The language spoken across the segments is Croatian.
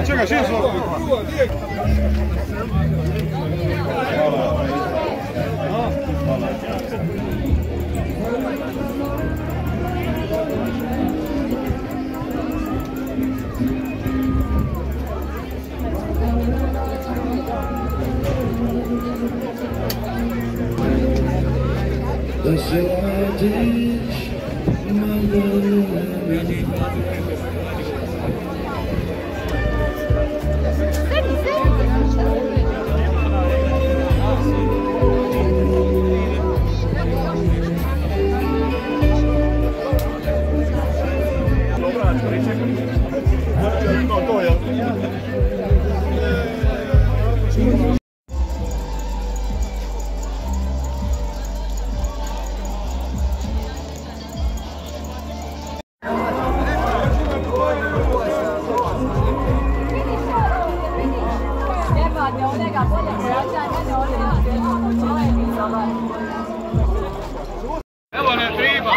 Čekaj, šest ovo. The shortage, my Evo ne triba.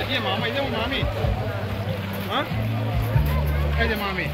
Gdje mama? Idemo mami? A? Ajde mami.